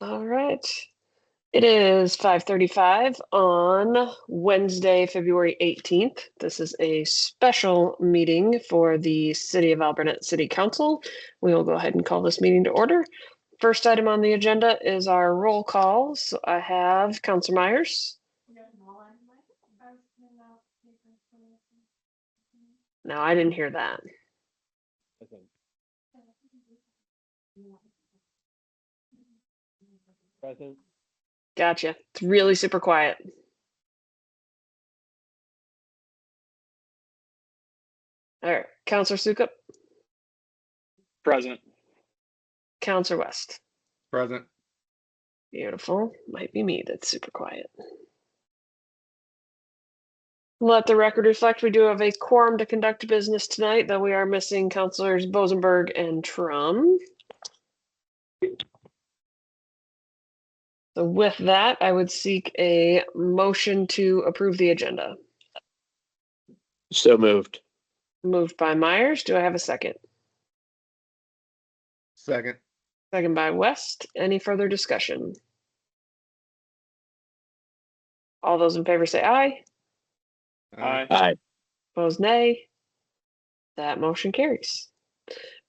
All right. It is 5:35 on Wednesday, February 18th. This is a special meeting for the City of Alburnett City Council. We will go ahead and call this meeting to order. First item on the agenda is our roll call. So I have Councilor Myers. No, I didn't hear that. Present. Gotcha. It's really super quiet. All right. Councilor Sukup, Present. Councilor West. Present. Beautiful. Might be me that's super quiet. Let the record reflect we do have a quorum to conduct business tonight, though we are missing Councilors Bosenberg and Trum. So with that, I would seek a motion to approve the agenda. So moved. Moved by Myers. Do I have a second? Second. Second by West. Any further discussion? All those in favor say aye. Aye. Opposed, nay. That motion carries.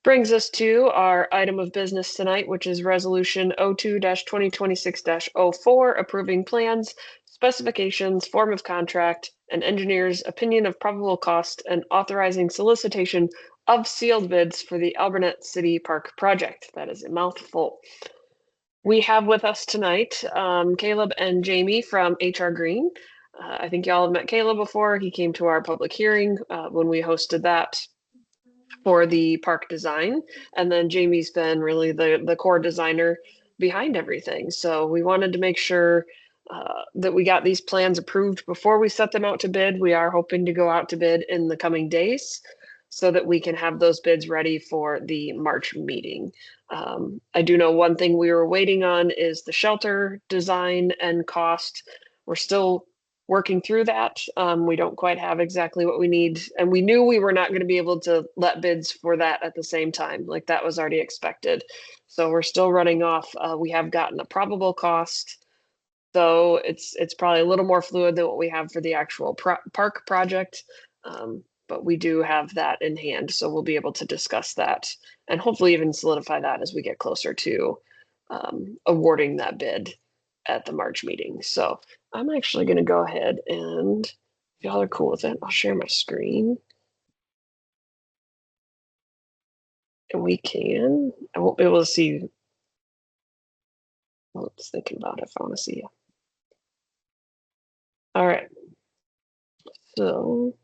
Brings us to our item of business tonight, which is Resolution 02-2026-04, approving plans, specifications, form of contract, and engineer's opinion of probable cost, and authorizing solicitation of sealed bids for the Alburnett City Park project. That is a mouthful. We have with us tonight Caleb and Jamie from HR Green. I think y'all have met Caleb before. He came to our public hearing when we hosted that for the park design. And then Jamie's been really the core designer behind everything. So we wanted to make sure that we got these plans approved before we set them out to bid. We are hoping to go out to bid in the coming days so that we can have those bids ready for the March meeting. I do know one thing we were waiting on is the shelter design and cost. We're still working through that. We don't quite have exactly what we need. And we knew we were not going to be able to let bids for that at the same time. Like that was already expected. So we're still running off. We have gotten a probable cost. So it's probably a little more fluid than what we have for the actual park project. But we do have that in hand. So we'll be able to discuss that and hopefully even solidify that as we get closer to awarding that bid at the March meeting. So I'm actually going to go ahead and, if y'all are cool with it, I'll share my screen. And we can, I won't be able to see. I was thinking about if I want to see you. All right. So,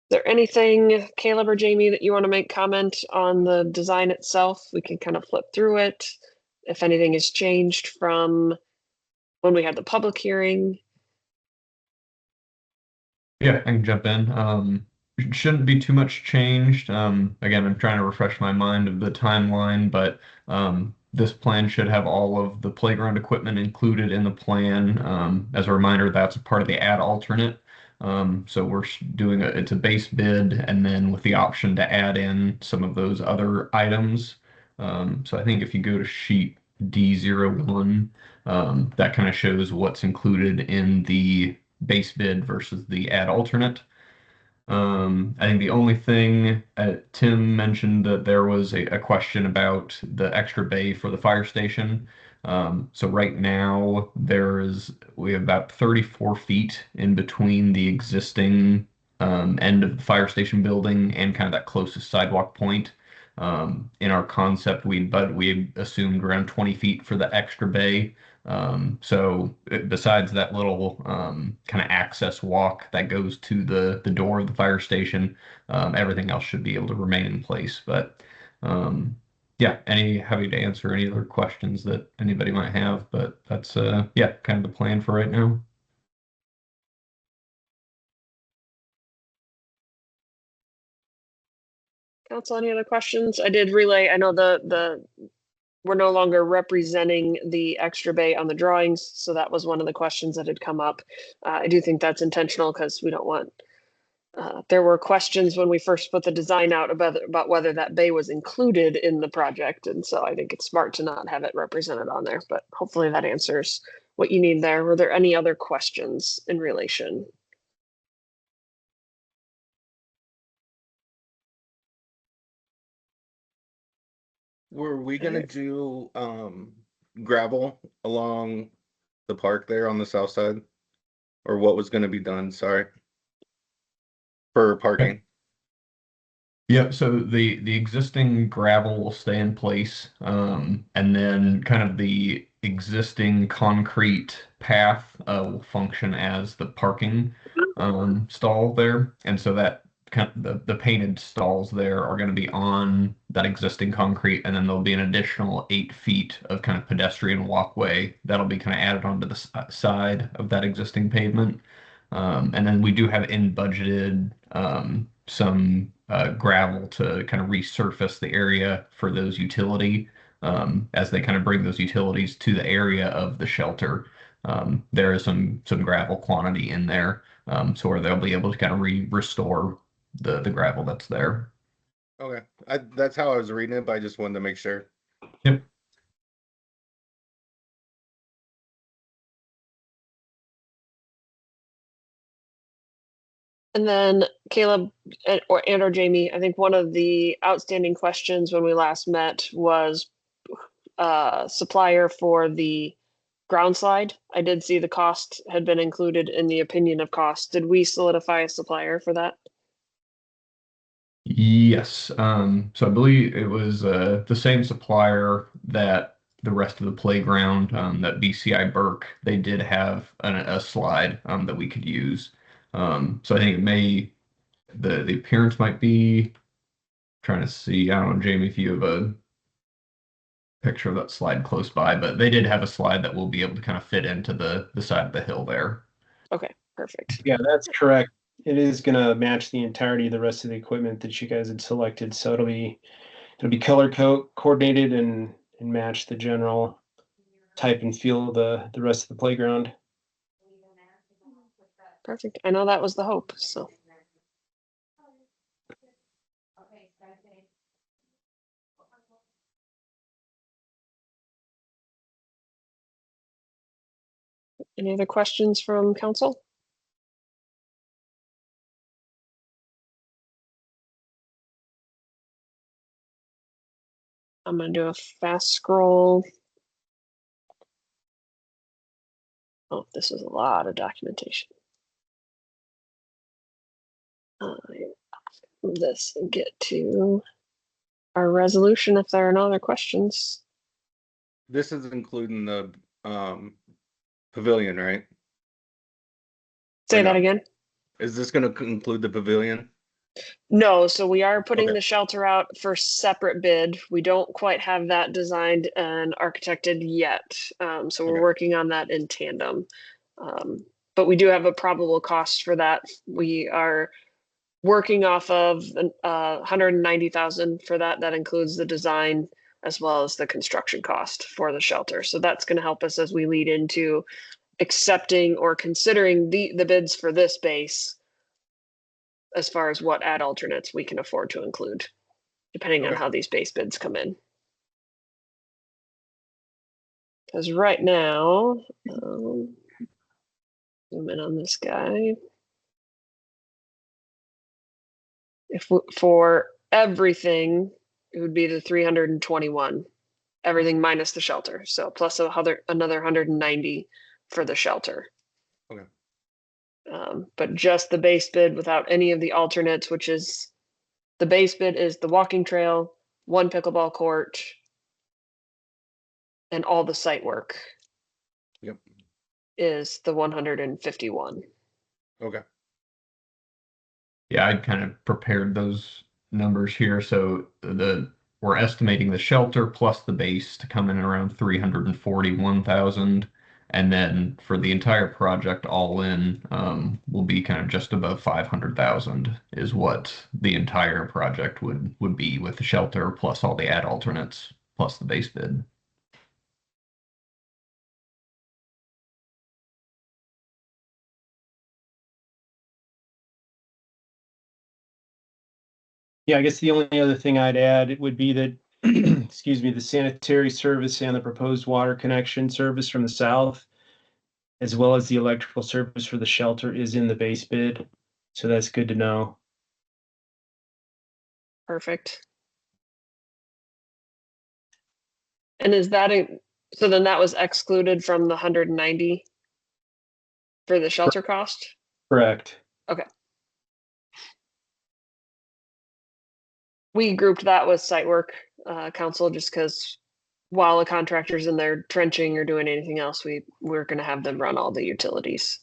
is there anything, Caleb or Jamie, that you want to make comment on the design itself? We can kind of flip through it. If anything has changed from when we had the public hearing. Yeah, I can jump in. Shouldn't be too much changed. Again, I'm trying to refresh my mind of the timeline, but this plan should have all of the playground equipment included in the plan. As a reminder, that's a part of the ad alternate. So we're doing it's a base bid and then with the option to add in some of those other items. So I think if you go to sheet D01, that kind of shows what's included in the base bid versus the ad alternate. I think the only thing Tim mentioned that there was a question about the extra bay for the fire station. So right now we have about 34 feet in between the existing end of the fire station building and kind of that closest sidewalk point. In our concept, we assumed around 20 feet for the extra bay. So besides that little kind of access walk that goes to the door of the fire station, everything else should be able to remain in place. But yeah, happy to answer any other questions that anybody might have. But that's yeah, kind of the plan for right now. Council, any other questions? I did relay, I know we're no longer representing the extra bay on the drawings, so that was one of the questions that had come up. I do think that's intentional because we don't want There were questions when we first put the design out about whether that bay was included in the project, and so I think it's smart to not have it represented on there, but hopefully that answers what you need there. Were there any other questions in relation? Were we gonna do gravel along the park there on the south side? Or what was gonna be done, sorry. For parking. Yep, so the existing gravel will stay in place, and then kind of the existing concrete path will function as the parking stall there. And so that kind of the painted stalls there are going to be on that existing concrete, and then there'll be an additional 8 feet of kind of pedestrian walkway that'll be kind of added onto the side of that existing pavement. And then we do have in budgeted some gravel to kind of resurface the area for those utility as they kind of bring those utilities to the area of the shelter. There is some gravel quantity in there, so where they'll be able to kind of restore the gravel that's there. Okay, that's how I was reading it, but I just wanted to make sure. Yep. And then Caleb or Jamie, I think one of the outstanding questions when we last met was supplier for the ground slide. I did see the cost had been included in the opinion of cost. Did we solidify a supplier for that? Yes. So I believe it was the same supplier that the rest of the playground, that BCI Burke, they did have a slide that we could use. So I think it may the appearance might be trying to see. I don't know, Jamie, if you have a picture of that slide close by, but they did have a slide that will be able to kind of fit into the side of the hill there. Okay, perfect. Yeah, that's correct. It is gonna match the entirety of the rest of the equipment that you guys had selected, so it'll be color coordinated and match the general type and feel of the rest of the playground. Perfect. I know that was the hope, so. Any other questions from council? I'm gonna do a fast scroll. Oh, this is a lot of documentation. Move this and get to our resolution if there are no other questions. This is including the pavilion, right? Say Or that no? again. Is this gonna include the pavilion? No, so we are putting Okay. the shelter out for separate bid. We don't quite have that designed and architected yet. So we're Okay. working on that in tandem. But we do have a probable cost for that. We are working off of 190,000 for that. That includes the design as well as the construction cost for the shelter. So that's going to help us as we lead into accepting or considering the bids for this base as far as what ad alternates we can afford to include, depending on Okay. how these base bids come in. Because right now, zoom in on this guy. For everything, it would be the 321, everything minus the shelter. So plus another 190 for the shelter. Okay. But just the base bid without any of the alternates, which is the base bid is the walking trail, one pickleball court, and all the site work. Yep. Is the 151. Okay. Yeah, I kind of prepared those numbers here. So we're estimating the shelter plus the base to come in around 341,000. And then for the entire project all in, will be kind of just above 500,000 is what the entire project would be with the shelter plus all the ad alternates plus the base bid. Yeah, I guess the only other thing I'd add would be that, excuse me, the sanitary service and the proposed water connection service from the south, as well as the electrical service for the shelter, is in the base bid. So that's good to know. Perfect. And is that so then that was excluded from the 190 for the shelter cost? Correct. Okay. We grouped that with site work council just because while a contractor's in there trenching or doing anything else, we're going to have them run all the utilities.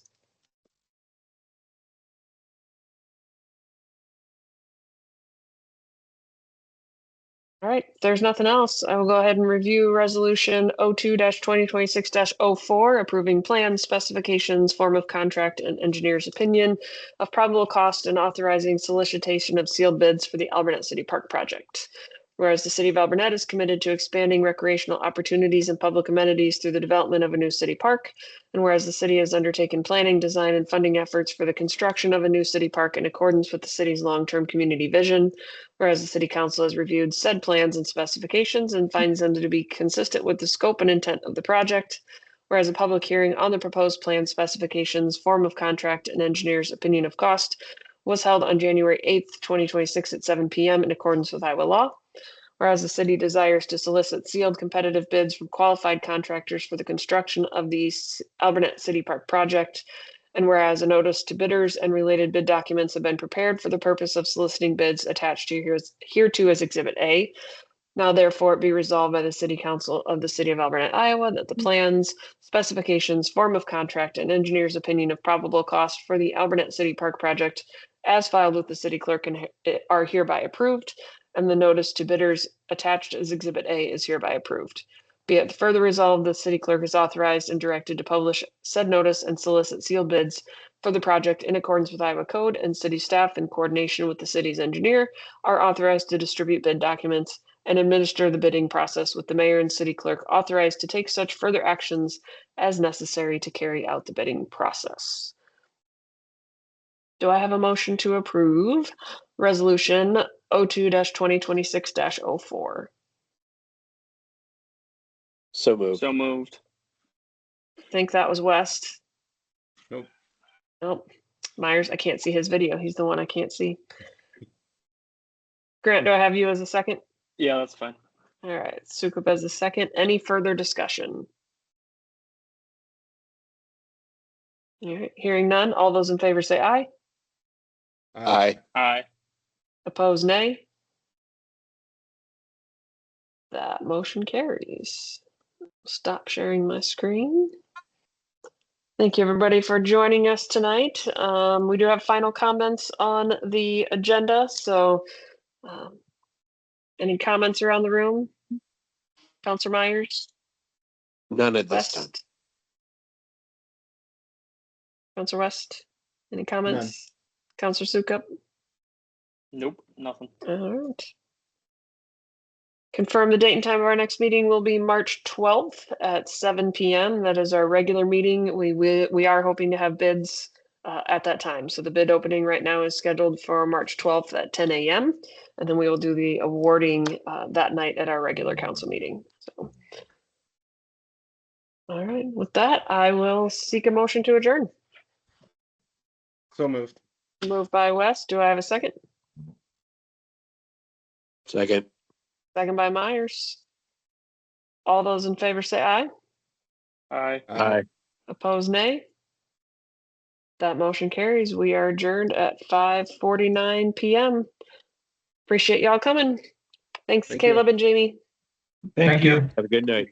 All right, if there's nothing else, I will go ahead and review resolution 02-2026-04, approving plans, specifications, form of contract, and engineer's opinion of probable cost and authorizing solicitation of sealed bids for the Alburnett City Park project. Whereas the city of Alburnett is committed to expanding recreational opportunities and public amenities through the development of a new city park, and whereas the city has undertaken planning, design, and funding efforts for the construction of a new city park in accordance with the city's long-term community vision, whereas the city council has reviewed said plans and specifications and finds them to be consistent with the scope and intent of the project, whereas a public hearing on the proposed plan specifications, form of contract, and engineer's opinion of cost was held on January 8th, 2026 at 7 p.m. in accordance with Iowa law. Whereas the city desires to solicit sealed competitive bids from qualified contractors for the construction of the Alburnett City Park project, and whereas a notice to bidders and related bid documents have been prepared for the purpose of soliciting bids attached to hereto as Exhibit A. Now therefore it be resolved by the City Council of the City of Alburnett, Iowa, that the plans, specifications, form of contract, and engineer's opinion of probable cost for the Alburnett City Park project as filed with the city clerk are hereby approved, and the notice to bidders attached as Exhibit A is hereby approved. Be it further resolved, the city clerk is authorized and directed to publish said notice and solicit sealed bids for the project in accordance with Iowa Code, and city staff in coordination with the city's engineer are authorized to distribute bid documents and administer the bidding process, with the mayor and city clerk authorized to take such further actions as necessary to carry out the bidding process. Do I have a motion to approve resolution 02-2026-04? So moved. So moved. I think that was West. Nope. Nope. Myers, I can't see his video. He's the one I can't see. Grant, do I have you as a second? Yeah, that's fine. All right, Sukup as a second. Any further discussion? All right, hearing none. All those in favor say aye. Aye. Aye. Opposed, nay. That motion carries. Stop sharing my screen. Thank you, everybody, for joining us tonight. We do have final comments on the agenda, so any comments around the room? Counselor Myers? None at this time. West? Counselor West? Any comments? Counselor Sukup? Nope, nothing. All right. Confirm the date and time of our next meeting will be March 12th at 7 p.m. That is our regular meeting. We are hoping to have bids at that time. So the bid opening right now is scheduled for March 12th at 10 a.m. And then we will do the awarding that night at our regular council meeting. So, all right. With that, I will seek a motion to adjourn. So moved. Moved by West. Do I have a second? Second. Second by Myers. All those in favor say aye. Aye. Aye. Opposed, nay. That motion carries. We are adjourned at 5:49 p.m. Appreciate y'all coming. Thanks, Thank Caleb and Jamie. Thank you. Have a good night.